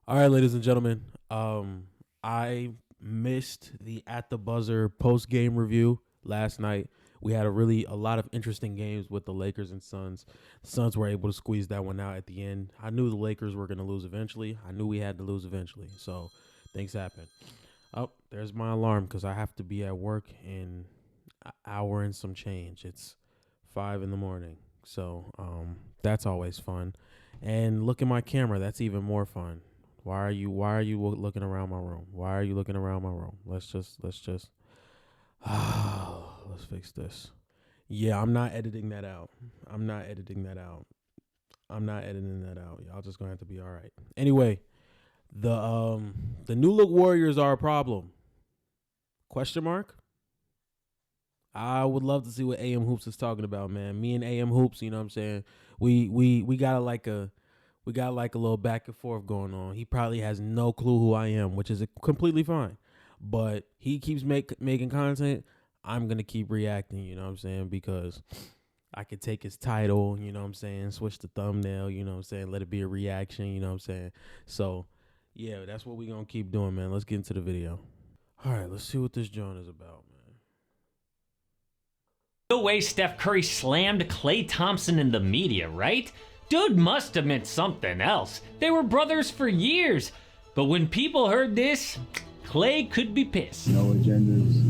All right, ladies and gentlemen. I missed the at the buzzer post game review last night. We had a lot of interesting games with the Lakers and Suns. The Suns were able to squeeze that one out at the end. I knew the Lakers were going to lose eventually. I knew we had to lose eventually. So things happen. Oh, there's my alarm because I have to be at work in an hour and some change. It's 5 in the morning. So that's always fun. And look at my camera. That's even more fun. Why are you looking around my room? Why are you looking around my room? Let's fix this. Yeah, I'm not editing that out. Y'all just gonna have to be all right. Anyway, the new look Warriors are a problem. Question mark? I would love to see what AM Hoops is talking about, man. Me and AM Hoops, you know what I'm saying? We got like a little back and forth going on. He probably has no clue who I am, which is completely fine. But he keeps making content. I'm going to keep reacting, you know what I'm saying? Because I could take his title, you know what I'm saying? Switch the thumbnail, you know what I'm saying? Let it be a reaction, you know what I'm saying? So, yeah, that's what we're going to keep doing, man. Let's get into the video. All right, let's see what this joint is about, man. No way Steph Curry slammed Klay Thompson in the media, right? Dude must have meant something else. They were brothers for years. But when people heard this, Klay could be pissed. No agendas,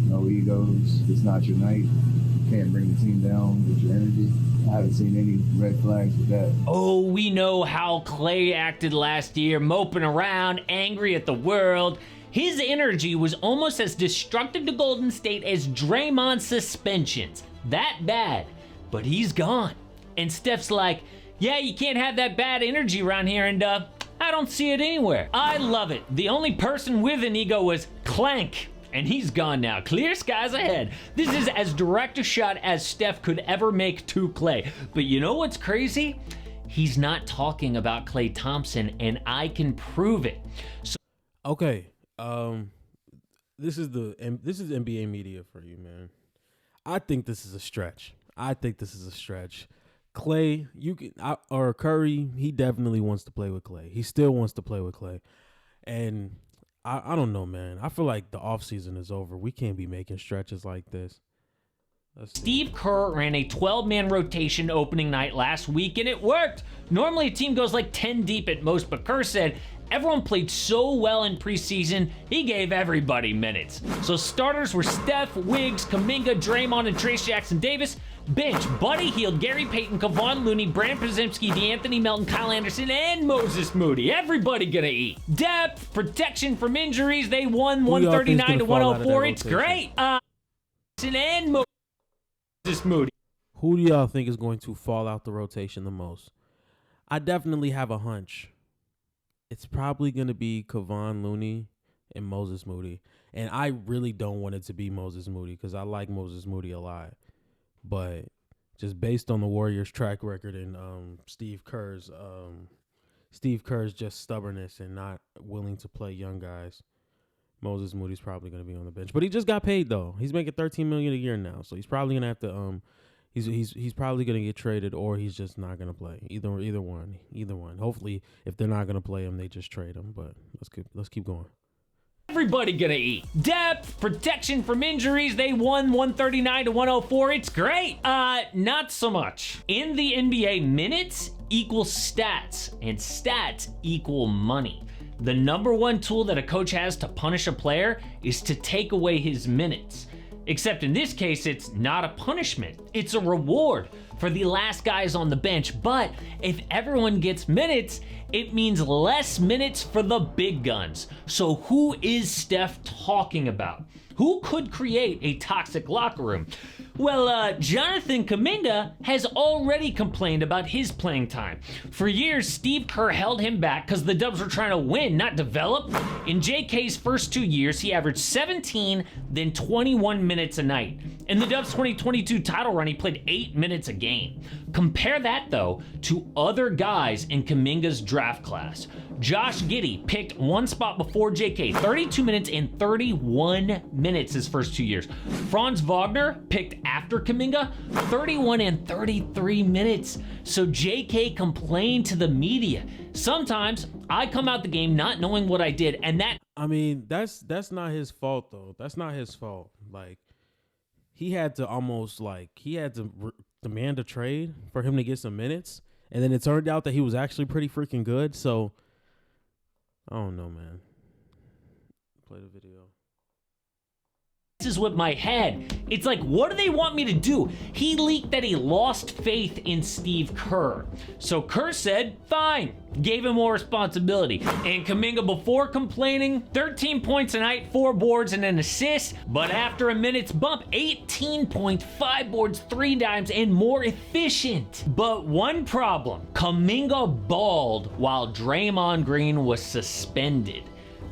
no egos. It's not your night. You can't bring the team down with your energy. I haven't seen any red flags with that. Oh, we know how Klay acted last year, moping around, angry at the world. His energy was almost as destructive to Golden State as Draymond's suspensions. That bad. But he's gone. And Steph's like, yeah, you can't have that bad energy around here, and I don't see it anywhere. I love it. The only person with an ego was Clank, and he's gone now. Clear skies ahead. This is as direct a shot as Steph could ever make to Klay. But you know what's crazy? He's not talking about Klay Thompson, and I can prove it. So okay, this is NBA media for you, man. I think this is a stretch. Klay, or Curry, he definitely wants to play with Klay. He still wants to play with Klay. And I don't know, man. I feel like the offseason is over. We can't be making stretches like this. Steve Kerr ran a 12-man rotation opening night last week, and it worked. Normally, a team goes like 10 deep at most, but Kerr said everyone played so well in preseason, he gave everybody minutes. So starters were Steph, Wiggs, Kuminga, Draymond, and Trace Jackson-Davis. Bench, Buddy Hield, Gary Payton, Kevon Looney, Brandon Podziemski, DeAnthony Melton, Kyle Anderson, and Moses Moody. Everybody gonna eat. Depth, protection from injuries. They won 139 to 104. It's great. And Moses Moody. Who do y'all think is going to fall out the rotation the most? I definitely have a hunch. It's probably going to be Kevon Looney and Moses Moody. And I really don't want it to be Moses Moody because I like Moses Moody a lot. But just based on the Warriors' track record and Steve Kerr's just stubbornness and not willing to play young guys, Moses Moody's probably going to be on the bench. But he just got paid though. He's making $13 million a year now, so he's probably going to have to he's probably going to get traded, or he's just not going to play. Either one. Hopefully, if they're not going to play him, they just trade him. But let's keep going. Everybody gonna eat. Depth, protection from injuries. They won 139 to 104. It's great. Not so much. In the NBA, minutes equal stats, and stats equal money. The number one tool that a coach has to punish a player is to take away his minutes. Except in this case, it's not a punishment. It's a reward for the last guys on the bench. But if everyone gets minutes, it means less minutes for the big guns. So who is Steph talking about? Who could create a toxic locker room? Well, Jonathan Kuminga has already complained about his playing time. For years, Steve Kerr held him back because the Dubs were trying to win, not develop. In JK's first 2 years, he averaged 17, then 21 minutes a night. In the Dubs' 2022 title run, he played 8 minutes a game. Compare that, though, to other guys in Kuminga's draft class. Josh Giddey picked one spot before JK, 32 minutes and 31 minutes. minutes his first 2 years. Franz Wagner, picked after Kuminga, 31 and 33 minutes. So JK complained to the media. Sometimes I come out the game not knowing what I did, and that... I mean, that's not his fault, though. That's not his fault. Like, he had to demand a trade for him to get some minutes, and then it turned out that he was actually pretty freaking good. So, I don't know, man. Play the video. This is with my head. It's like, what do they want me to do? He leaked that he lost faith in Steve Kerr. So Kerr said, fine, gave him more responsibility. And Kuminga, before complaining, 13 points a night, 4 boards and an assist. But after a minute's bump, 18.5 boards, 3 dimes, and more efficient. But one problem, Kuminga balled while Draymond Green was suspended.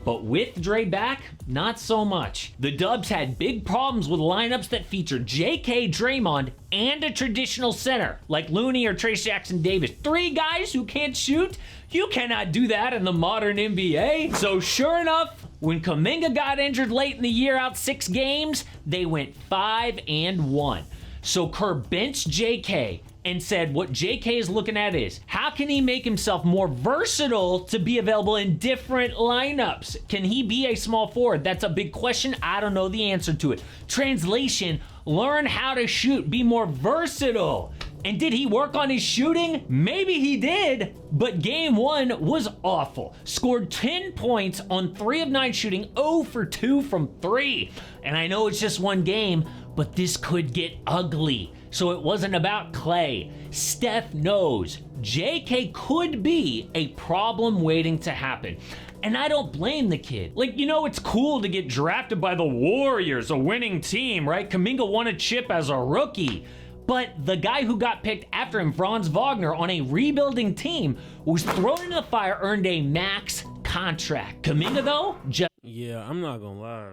But with Dre back, not so much. The Dubs had big problems with lineups that featured JK, Draymond, and a traditional center, like Looney or Trace Jackson Davis. 3 guys who can't shoot? You cannot do that in the modern NBA. So sure enough, when Kuminga got injured late in the year, out 6 games, they went 5-1. So Kerr benched JK and said what JK is looking at is, how can he make himself more versatile to be available in different lineups? Can he be a small forward? That's a big question. I don't know the answer to it. Translation, learn how to shoot, be more versatile. And did he work on his shooting? Maybe he did, but game 1 was awful. Scored 10 points on 3 of 9 shooting, 0 for 2 from 3. And I know it's just one game, but this could get ugly. So it wasn't about Klay. Steph knows JK could be a problem waiting to happen. And I don't blame the kid. Like, you know, it's cool to get drafted by the Warriors, a winning team, right? Kuminga won a chip as a rookie. But the guy who got picked after him, Franz Wagner, on a rebuilding team, was thrown into the fire, earned a max contract. Kuminga, though, just... Yeah, I'm not gonna lie.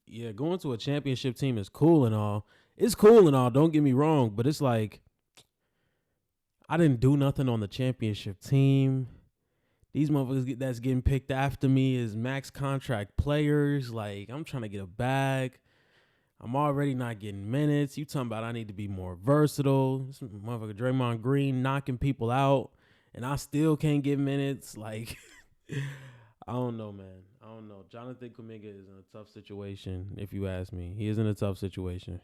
Yeah, going to a championship team is cool and all. It's cool and all, don't get me wrong, but it's like, I didn't do nothing on the championship team. These motherfuckers that's getting picked after me is max contract players. Like, I'm trying to get a bag. I'm already not getting minutes. You talking about I need to be more versatile. This motherfucker Draymond Green knocking people out, and I still can't get minutes. Like, I don't know, man. I don't know. Jonathan Kuminga is in a tough situation, if you ask me. He is in a tough situation.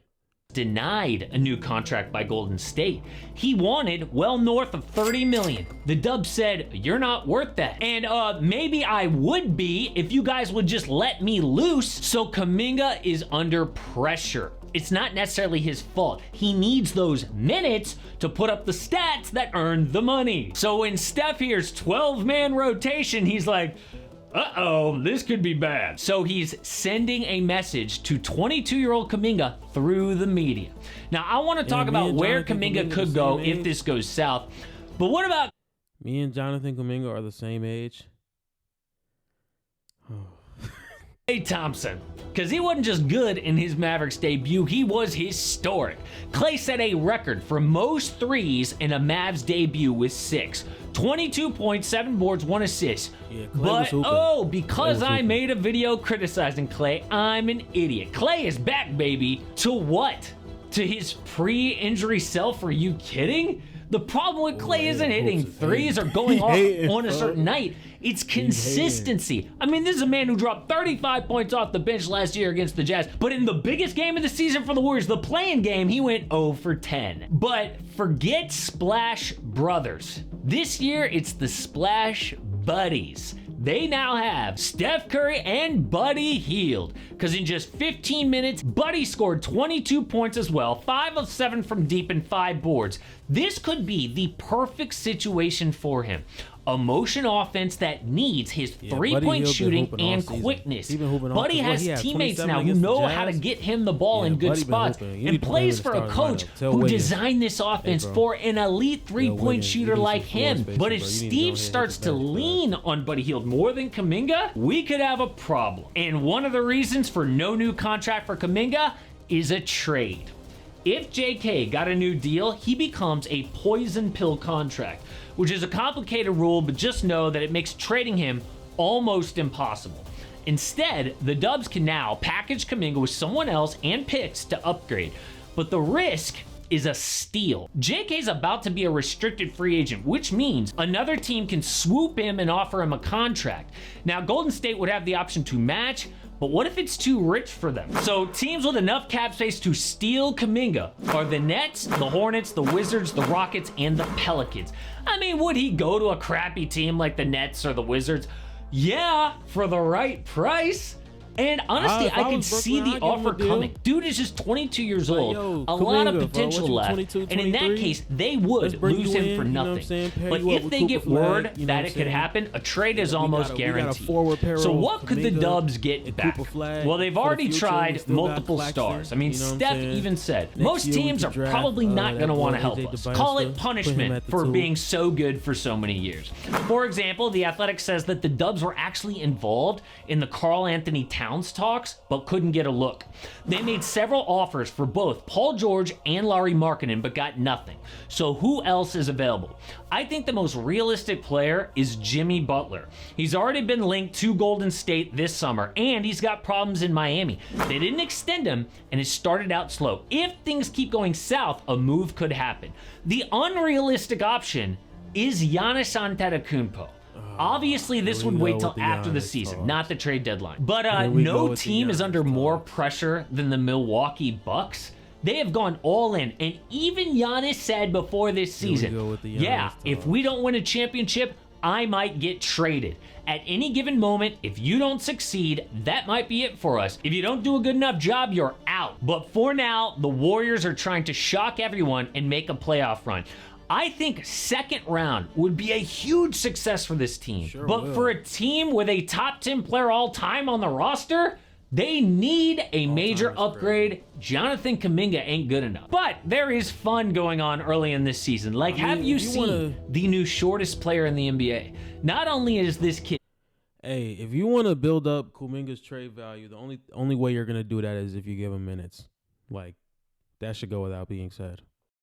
Denied a new contract by Golden State. He wanted well north of $30 million. The Dubs said, you're not worth that. And maybe I would be if you guys would just let me loose. So Kuminga is under pressure. It's not necessarily his fault. He needs those minutes to put up the stats that earned the money. So when Steph hears 12-man rotation, he's like, uh-oh, this could be bad. So he's sending a message to 22-year-old Kuminga through the media. Now, I want to talk about where Kuminga could go if this goes south. But what about... Me and Jonathan Kuminga are the same age. Klay Thompson? Because he wasn't just good in his Mavericks debut, he was historic. Klay set a record for most threes in a Mavs debut with 6. 22 points, 7 boards, 1 assist. Yeah, but, because I made a video criticizing Klay, I'm an idiot. Klay is back, baby. To what? To his pre-injury self? Are you kidding? The problem with Klay isn't hitting threes or going off on a certain night. It's consistency. I mean, this is a man who dropped 35 points off the bench last year against the Jazz, but in the biggest game of the season for the Warriors, the play-in game, he went 0 for 10. But forget Splash Brothers. This year, it's the Splash Buddies. They now have Steph Curry and Buddy Hield. Because in just 15 minutes, Buddy scored 22 points as well, 5 of 7 from deep and 5 boards. This could be the perfect situation for him. A motion offense that needs his three-point shooting and quickness. Buddy has teammates now who know how to get him the ball in good spots and plays for a coach who designed this offense for an elite three-point shooter like him. But if Steve starts to lean on Buddy Hield more than Kuminga, we could have a problem. And one of the reasons for no new contract for Kuminga is a trade. If JK got a new deal, he becomes a poison pill contract, which is a complicated rule, but just know that it makes trading him almost impossible. Instead, the Dubs can now package Kuminga with someone else and picks to upgrade. But the risk is a steal. JK is about to be a restricted free agent, which means another team can swoop him and offer him a contract. Now, Golden State would have the option to match, but what if it's too rich for them? So teams with enough cap space to steal Kuminga are the Nets, the Hornets, the Wizards, the Rockets, and the Pelicans. I mean, would he go to a crappy team like the Nets or the Wizards? Yeah, for the right price. And honestly, I can see the offer coming. Dude is just 22 years old. A lot of potential left. And in that case, they would lose him for nothing. But if they get word that it could happen, a trade is almost guaranteed. So what could the Dubs get back? Well, they've already tried multiple stars. I mean, Steph even said, most teams are probably not going to want to help us. Call it punishment for being so good for so many years. For example, The Athletic says that the Dubs were actually involved in the Karl Anthony Towns talks, but couldn't get a look. They made several offers for both Paul George and Lauri Markkanen, but got nothing. So who else is available? I think the most realistic player is Jimmy Butler. He's already been linked to Golden State this summer, and he's got problems in Miami. They didn't extend him, and it started out slow. If things keep going south, a move could happen. The unrealistic option is Giannis Antetokounmpo. Obviously, this would wait till after the season, not the trade deadline. But no team is under more pressure than the Milwaukee Bucks. They have gone all in, and even Giannis said before this season, yeah, if we don't win a championship, I might get traded. At any given moment, if you don't succeed, that might be it for us. If you don't do a good enough job, you're out. But for now, the Warriors are trying to shock everyone and make a playoff run. I think second round would be a huge success for this team. But for a team with a top 10 player all time on the roster, they need a major upgrade. Jonathan Kuminga ain't good enough. But there is fun going on early in this season. Like, have you seen the new shortest player in the NBA? Not only is this kid... Hey, if you want to build up Kuminga's trade value, the only way you're going to do that is if you give him minutes. Like, that should go without being said.